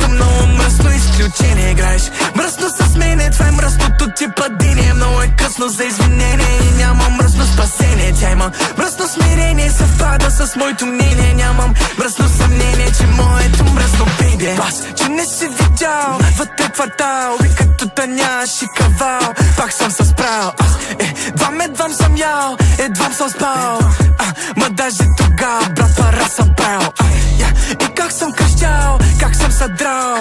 просто много мръсно изключение. Играеш мръсно с мене, това е мръсното ти падение. Много е късно за извинение и нямам мръсно спасение. Тя има мръсно смирение, съвпада с моето мнение. Нямам мръсно съмнение, че моето мръсно бейбе. Бас, че не си видял вътре квартал и като тъняш и кавал. Пак съм се справил. Аз едвам съм ял, едвам съм спал. Ма даже тогава, брат, пара съм правил. И как съм кръщял, как съм съдрал.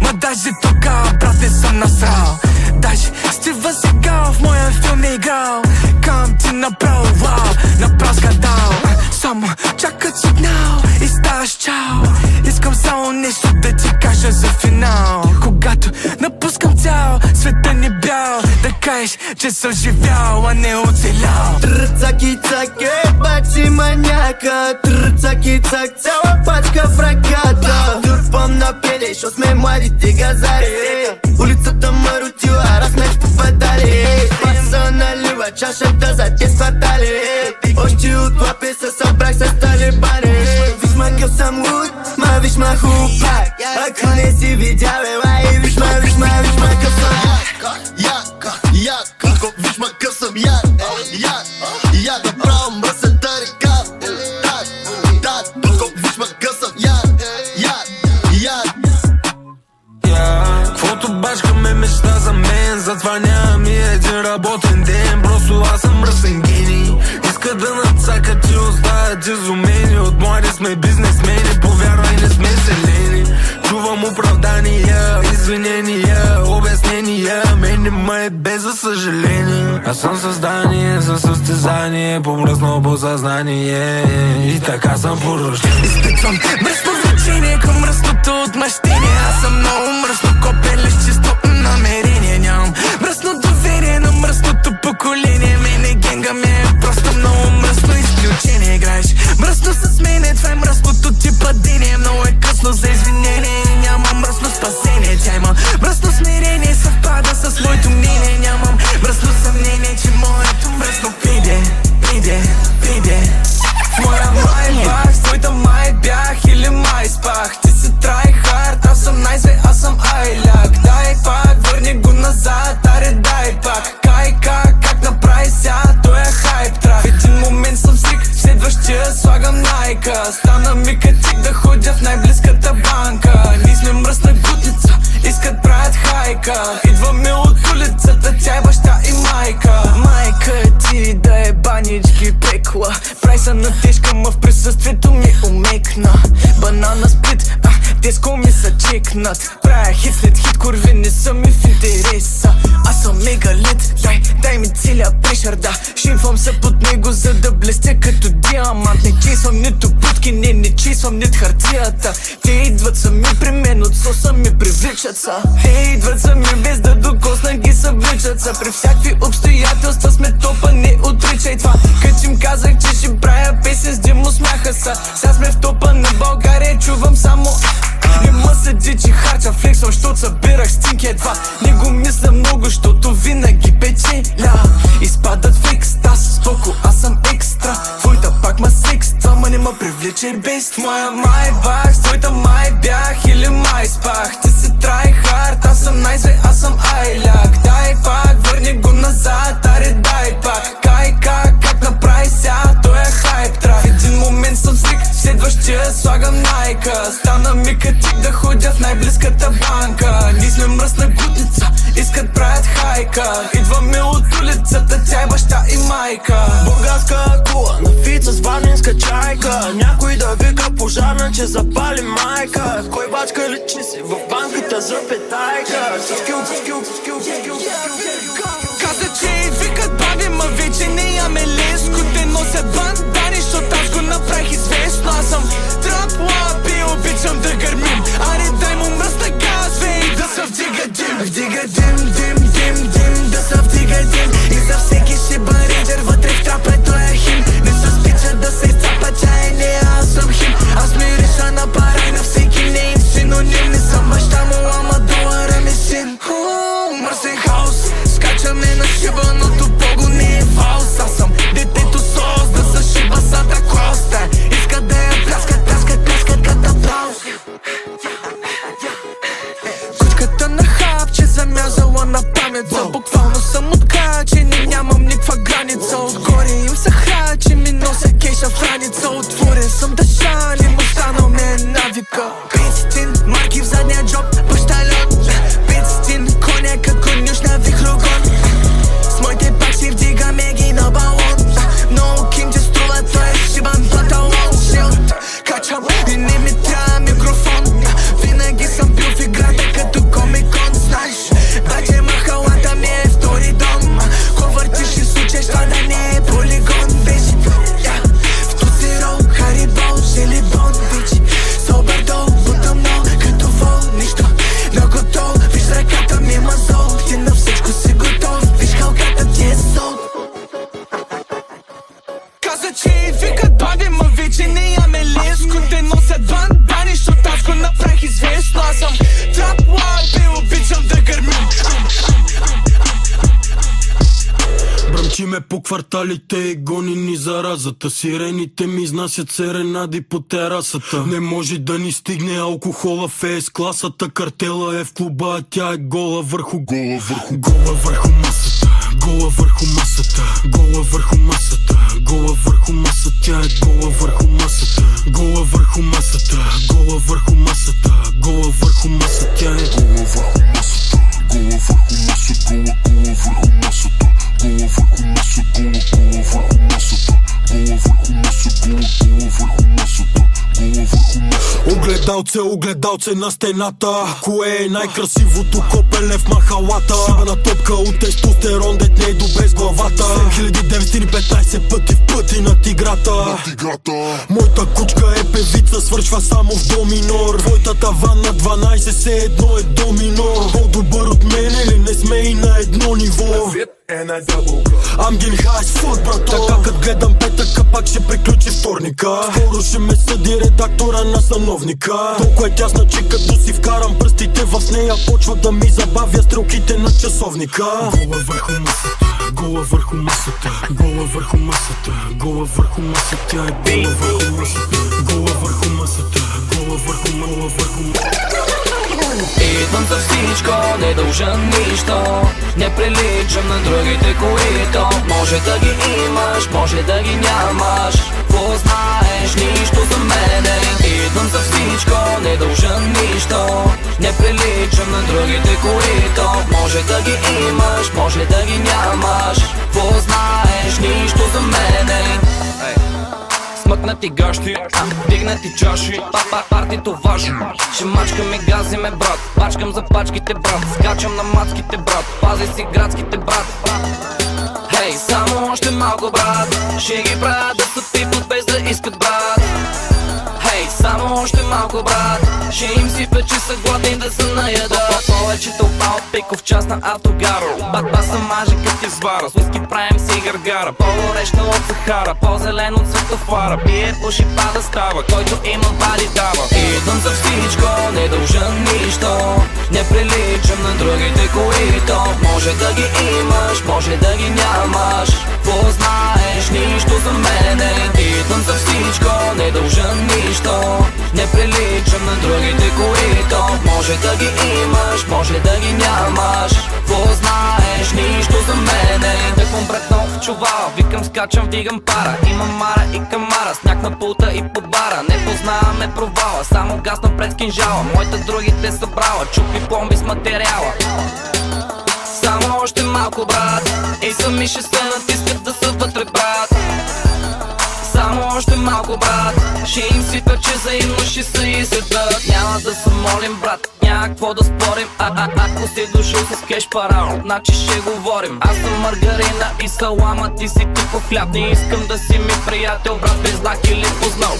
Ма даже тогава, брат, не съм насрал. Даже Стива Сегал в моя филм е играл. Кам ти направо, вау, направо скандал. Само чакат сигнал и ставаш чао. Искам само нещо да ти кажа за финал. Когато напускам цял, света ни бял. Да кажеш, че съм живял, а не оцелял. Тръцаки-цаки, бачи маняка. Тръцаки-цак, цяла пачка в ръката. Дърпам на пели, шо сме младите газари. Улицата ме рутила, размех по педали. Паса налива чашата за 10 квартали. Още от лапи се събрах с талибани. Виж ма къв съм луд, ма виж ма хупак. Ако не си видял, елай, виж ма къв съм яка, виж ма къв съм яд, направо мръсен тарикат. Виж ма къв съм яд. Квото башка ме мечта за мен, затова нямам и един работен ден. Просто аз съм мръсен гений. Иска да нацакат и оставят изумени. От млади сме бизнесмени, повярвай, не сме селени. Чувам оправдания, извинения, обяснения. Мен не ме е без за съжаление. Аз съм създание за състезание, по-мръсно по съзнание. И така съм поръщен. Изпитвам мръсно влечение към мръсното отмъщение. Аз съм много мръсно копеле с чисто намерение. Нямам мръсно доверие на мръсното поколение. Мене генга ми е просто много мръсно изключение. Играеш мръсно с мене, това е мръсното ти падение. Много е късно за извинение и нямам мръсно спасение. Тя има мръсно смирение, съвпада с моето мнение. Нямам мръсно съмнение, че моето мръсно приде. Моя май бах, с твоята май бях или май спах. Ти си трайхард, аз съм най-зве, аз съм айляк. Дай пак, върни го назад, аре дай пак. Как направи сега, той е хайп трак. В един момент съм срик, следващия слагам найка. Стана ми катик да ходя в най-близката банка. Ние сме мръсна гутница, искат правят хайка. Идваме от улицата, тя е баща и майка. Майка ти да е банички пекла. Прайса на тежка, ма в присъствието ми умекна. Банана сплит, диско ми са чекнат. Правя хит след хит, курви не са ми в интереса. Аз съм мегалит, дай ми целия прешър, да. Шимфам се под него, за да блестя като диамант. Не чейсвам нито путки, не чейсвам нито хартията. Те идват сами при мен, от соса ми привличат са. Те идват сами без да докосна ги събличат са. При всякакви обстоятелства сме топа, не отричай това. Като им казах, че ще правя песен, с димо смяха са. Сега сме в топа на България, чувам само не ма седи, че харча флексвам, щото събирах стинки едва. Не го мисля много, щото винаги печеля. Изпадат в екстаз, споко, аз съм екстра. Твоята пак ма секства, ма не ма привлича без. В моя май бах, с твоята май бях или май спах. Ти си трайхард, аз съм най-зве, аз съм айляк. Дай пак, върни го назад, аре дай пак. Как направи сега, той е хайп трак. В един момент съм срик, следващия слагам найка. Стана ми катик да ходя в най-близката банка. Ние сме мръсна гутница, искат правят хайка. Идваме от улицата, тя е баща и майка. Бургаска кула, на фица с варнинска чайка. Някой да вика пожарна, че запали майка. Кой бачка личи си в банката за петайка. Каза, че и викат баби, ма вече не яме леско. Те носят бандани, защото аз го направих известно. Аз съм трап лап и обичам да гърмим. Аре дай му мръсна газ, и да се вдига дим. Вдига дим, да се вдига дим. И за всеки шибан рейдер вътре в трапа той е хим. Не се спича да се изцапа, чай не, аз съм хим. Аз мириша на пара и на всеки нейм синоним. Не съм баща му, ама долара ми син. Мръсен хаос, скачаме на шибаното пого, не е фаус. Аз съм детето сос, да се шиба Санта Клаус. Иска да я пляскат като аплаус. седмица. Буквално съм откачен и нямам никаква граница. Отгоре им се храчи, ми нося кейша в раница. Отворен съм дъшан и останал ми е навика. 500 марки в задния джоб, бащален. 500 коня като конюшна вихрогон. С моите бакси вдигаме ги на балон. Много кинти струва, той е шибан панталон. Шилд, качам и не ми трябва микрофон. Винаги съм бил в играта като комикон. Знаеш, баче махалата ми е втори дом. Ко въртиш и случеш, това да не е полигон. Беше в Тусиро, Харибол, Желибон, бич. Собър дол, бутъмно, като вол. Нищо, но готов. Виж ръката ми мазол. Ти на всичко си готов. Виж халката ти е сол. Каза, че и викат банди, ма вече не яме леско. Те носят бандани, защото аз го направих известно. Аз съм трап лайф и обичам да гърмим. Бръмчиме по кварталите и гони ни заразата. Сирените ми изнасят серенади по терасата. Не може да ни стигне алкохола в ЕС класата. Картела е в клуба, а тя е гола върху масата. Гола върху масата. Гола върху масата. Гола върху масата. Тя е гола върху масата. Гола върху масата. Гола върху масата. Гола върху масата. Тя е гола върху масата. Гола върху масата. Гола върху масата. Гола върху масата. Гола върху масата. Гола върху масата. Гола върху масата. Гола върху масата. Огледалце на стената. Кое е най-красивото копеле в махалата? Сибана топка от тестостерон, дет не е добре с главата. 7915 пъти в пъти на тиграта. Моята кучка е певица, свършва само в до минор. Твоята таван на 12 се едно е до минор. По-добър от мен или не сме и на едно ниво? I'm getting high as fuck, брато. Така като гледам петъка, пак ще приключи вторника. Скоро ще ме съди редактора на сановника. Толкова е тясна, че като си вкарам пръстите в нея, почва да ми забавя стрелките на часовника. Гола върху масата, гола върху масата. Гола върху масата, гола върху масата. Тя е гола върху масата. Гола върху масата. Гола върху масата. Идвам за всичко, не дължа нищо. Не приличам на другите, които може да ги имаш, може да ги нямаш. Какво знаеш, нищо за мене. Идвам за всичко, не дължа нищо. Не приличам на другите, които може да ги имаш, може да ги нямаш. Какво знаеш, нищо за мене. Смъкнати гащи, дигнати чаши, партито важно. Ще мачкаме газиме, брат, пачкам за пачките, брат. Скачам на мацките, брат, пази си градските, брат. Хей, само още малко, брат, ще ги правя да са пипнат без да искат, брат. Хей, само още малко, брат, ще им си печи са гладни да се наядат. Повече тълпа от пиков час на автогаро. Батба са мажи като извара, с уиски правим си гаргара. По-горещна от Сахара, по-зелен от светофара. Пие, пуши, пада, става, който има бади дава. Идвам за всичко, не дължа нищо. Не приличам на другите, които може да ги имаш, може да ги нямаш. Какво знаеш, нищо за мене. Идвам за всичко, не дължа нищо. Не приличам на другите, които може да ги имаш, може да ги нямаш. Какво знаеш, нищо за мене. Тъквам братно в чувала, викам, скачам, вдигам пара. Имам мара и камара, сняг на пулта и под бара. Не познаваме провала, само гасна пред кинжала. Моите другите събрала, чупи пломби с материала. Само още малко, брат, и сами ще се натискат да са вътре, брат. Само още малко, брат, ще им сипя, че взаимно ще се изседат. Няма да се молим, брат, няма какво да спорим. Ако си дошъл с кеш пара, значи ще говорим. Аз съм маргарина и салама, ти си тупо хляб. Не искам да си ми приятел, брат, без знак или познал.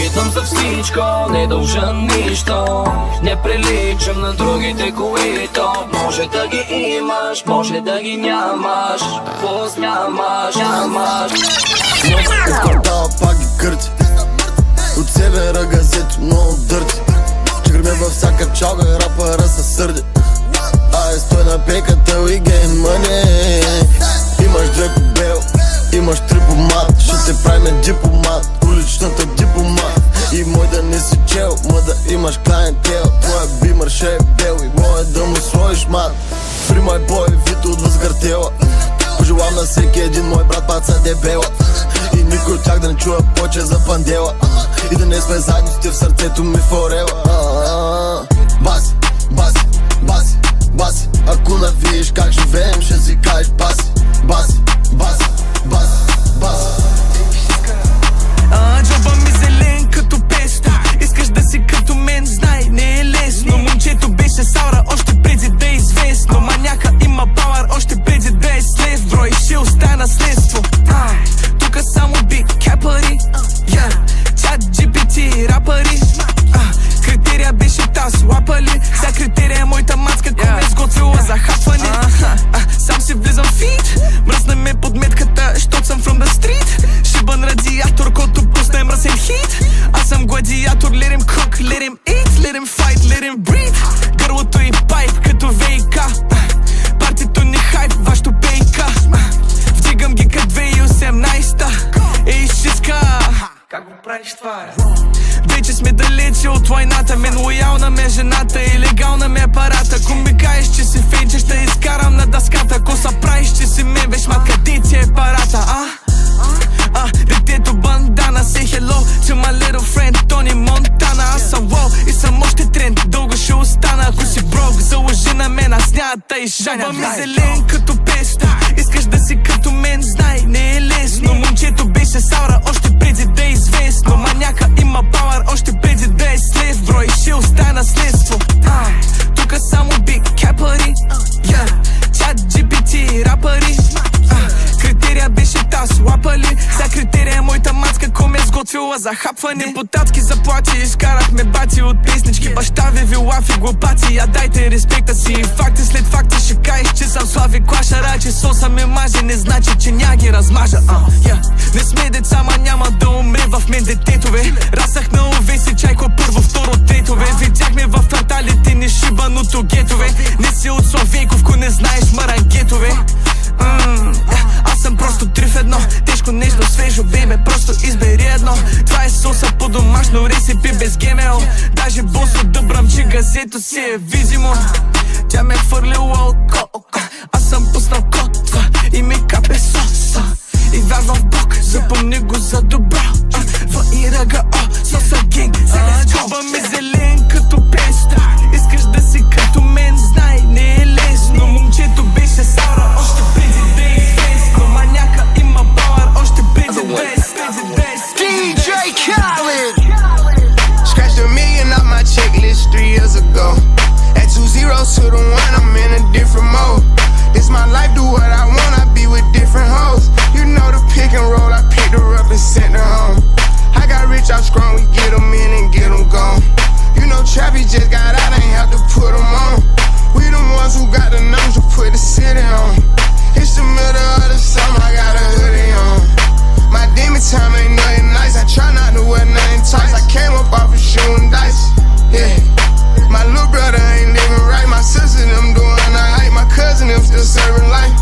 Идвам за всичко, не дължа нищо. Не приличам на другите, които може да ги имаш, може да ги нямаш. Какво нямаш, нямаш. От квартала пак ги кърти, от севера газето много дърти. Че гърмя във всяка чалга, рапъра се сърди. Ай, стой на пейката, we get money. Имаш две по бел, имаш три по мат. Ще те правим дипломат, уличната дипломат. И мой да не си чел, ма да имаш клиентел. Твоя бимър ще е бел и мое да му сложиш мат. Free my boy, вид от възгъртела. Пожелавам на всеки един мой брат паца дебела. И никой от тях да не чува поче за пандела. И да не сме заедно с те в сърцето ми форела. Баси, баси, баси, баси. Ако навиеш как живеем, ще си кажеш баси. Баси, баси, баси, баси. Джоба ми зелен като песто. Искаш да си като мен, знай, не е лесно. Момчето беше саура още преди да е известно. Маняка има пауър още преди да е слев. Брой ще остана следство. Тука само бикепари, чат GPT рапъри. Критерия беше таз, лапали. За критерия е моята мацка, ко ме сготвила за хапване. Сам си влизам в фит, мръсна ме подметката, щот съм from the street. Шибан радиатор, който пусне мръсен хит. Аз съм гладиатор, let him cook, let him eat, let him fight, let him breathe. Гърлото и пайп като ВК. Партито ни хайп, вашето пейка. Вдигам ги като 2018-та. Ей, шиска, как го правиш това? Вече сме далече от войната. Мен лоялна ме жената и легална ме апарата. Ако ми кажеш, че си фейче, ще изкарам на дъската. Ако са правиш, че си мен, виж мат, къде ти е парата, детето бандана. Say hello to my little friend Tony Montana. Аз съм wow и съм още тренд, дълго ще остана. Ако си брок, заложи на мен, аз няма да изжаня. Жаба ми зелен като песто. Искаш да си като мен, знай, не е лесно. Момчето беше саура още преди да е известно. Маняка има пауър още преди да е слев. Брой ще остана следство. Тука само бикепари, чат GPT рапъри. Критерия беше таз, лапали. За критерия е моята мацка, ко ме сготвила за хапване. Депутатски заплати, изкарахме бати от песнички. Баща ви вилафи глупаци, я дайте респекта си. Факти след факти ще кажеш, че съм слави клашара. Че соса ме маже, не значи, че ня ги размажа. Не сме деца, ма няма да умре в мен дететове. Расах на овеси, чайко първо, второ, третове. Видяхме в кварталите ни шибаното гетове. Не си от Славейковко, не знаеш марангетове. Аз съм просто 3 в 1. Тежко, нежно, свежо, бебе, просто избери едно. Това е соса по домашно рецепи без ГМО. Даже босо да бръмчи газето си е видимо. Тя ме хвърлила око, аз съм пуснал котва и ми капе соса. И вярвам в Бог, запомни го за добро. ВИРГО, соса гинг, джоба ми зелен като песто. Искаш да си като мен, знай, не е лесно. Момчето беше саура още преди да е известно. Маняка има пауър още преди да е DJ Khaled. Scratched $1 million off my checklist 3 years ago. At 2 zeros to the 1, I'm in a different mode. This my life, do what I want, I be with different hoes. You know the pick and roll, I picked her up and sent her home. I got rich out strong, we get them in and get them gone. You know Trappy just got out, ain't have to put them on. We the ones who got the numbers to put the city on. It's the middle of the summer, I got a hoodie on. My demon time ain't nothing nice, I try not to wear nothing tight. I came up off of shooting dice, yeah. My little brother ain't living right, my sister them doing alright. My cousin them still serving life,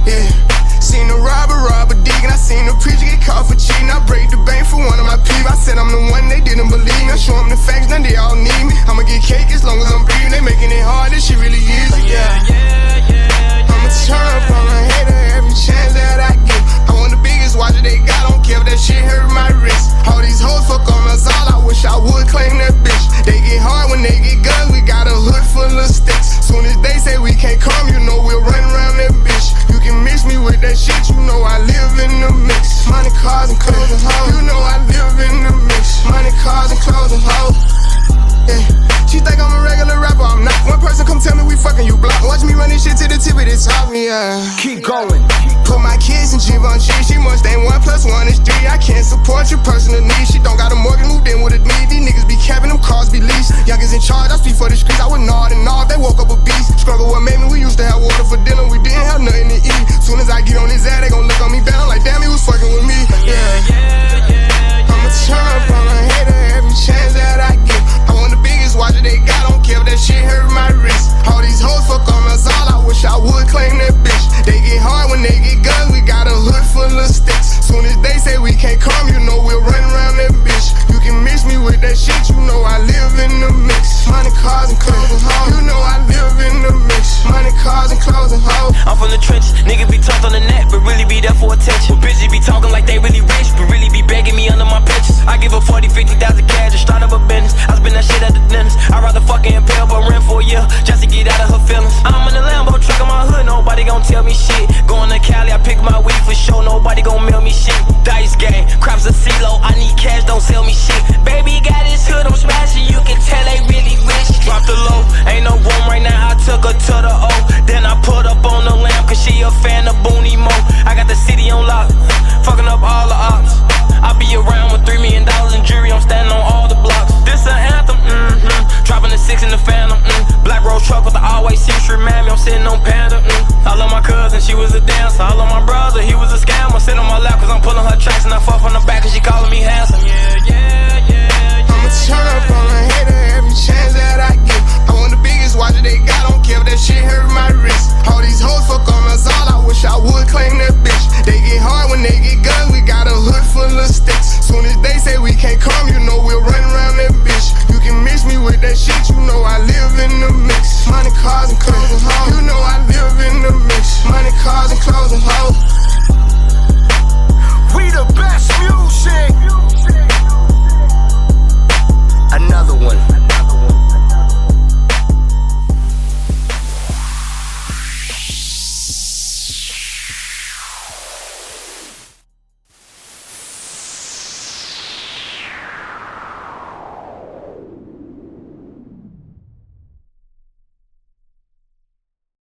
yeah. Seen the robber digging, I seen the preacher get caught for cheating. I break the bank for one of my people. I said I'm the one, they didn't believe me. I show them the facts, now they all need me. I'ma get cake as long as I'm breathing. They making it hard, this shit really easy, yeah. I'ma turn up on a hater every chance that I get. I want the biggest watch they got, don't care if that shit hurt my wrist. All these hoes fuck on us all, I wish I would claim that bitch. They get hard when they get guns, we got a hood full of sticks. Soon as they say we can't come, you know we'll run around that bitch. You can mix me with that shit, you know I live in the mix. Money, cars, and clothes and hoes, you know I live in the mix. Money, cars, and clothes and hoes, yeah. She think I'm a regular rapper, I'm not. One person come tell me we fucking, you block. Watch me run this shit to the tip of the top, yeah. Keep going. Put my kids in Givenchy, she must ain't 1 + 1 is 3. I can't support your personal needs. She don't got a mortgage, moved in with a need. These niggas be capping, them cars be leased. Youngers in charge, I speak for the streets. I would nod and nod, they woke up a beast. Struggle what made me, we used to have water for dinner. We didn't have nothing to eat. Soon as I get on his ass, they gon' look on me bad. I'm like, damn, he was fucking with me, yeah. I'ma turn up on a hater every chance that I get. I want the biggest watch they got, don't care if that shit hurt my wrist. All these hoes fuck on us all, I wish I would claim that bitch. They get hard when they get guns, we got a hood full of sticks. Soon as they say we can't come, you know we'll run around that bitch. You can mix me with that shit, you know I live in the mix. Money, cars, and clothes and hoes, you know I live the trenches. Niggas be tough on the net, but really be there for attention. Well, bitches be talking like they really rich, but really be begging me under my pictures. I give her 40, 50,000 cash to start up a business. I spend that shit at the dentist. I'd rather fucking impale but rent for a year just to get out of her feelings. I'm in the Lambo truck in my hood, nobody gon' tell me shit. Going to Cali, I pick my weed for sure, nobody gon' mail me shit. Dice game, crops a CeeLo, I need cash, don't sell me shit. Baby got his hood, I'm smashing, you can tell they really rich. Drop the low, ain't no room right now, I took her to the O. Then I put up on the lamp, cause she a fan of Booney Mo. I got the city on lock, fucking up all the ops. I be around with $3 million in jury, I'm standing on all the blocks. This an anthem, dropping the 6 in the Phantom, Black Rose truck with the always seems remind me I'm sitting on Panda, I love my cousin, she was a dancer. I love my brother, he was a scammer. Sit on my lap cause I'm pulling her tracks, and I fuck from the back cause she calling me handsome. I'ma turn up on a hater every chance that I get. I want the biggest watch that they got, don't care if that shit hurt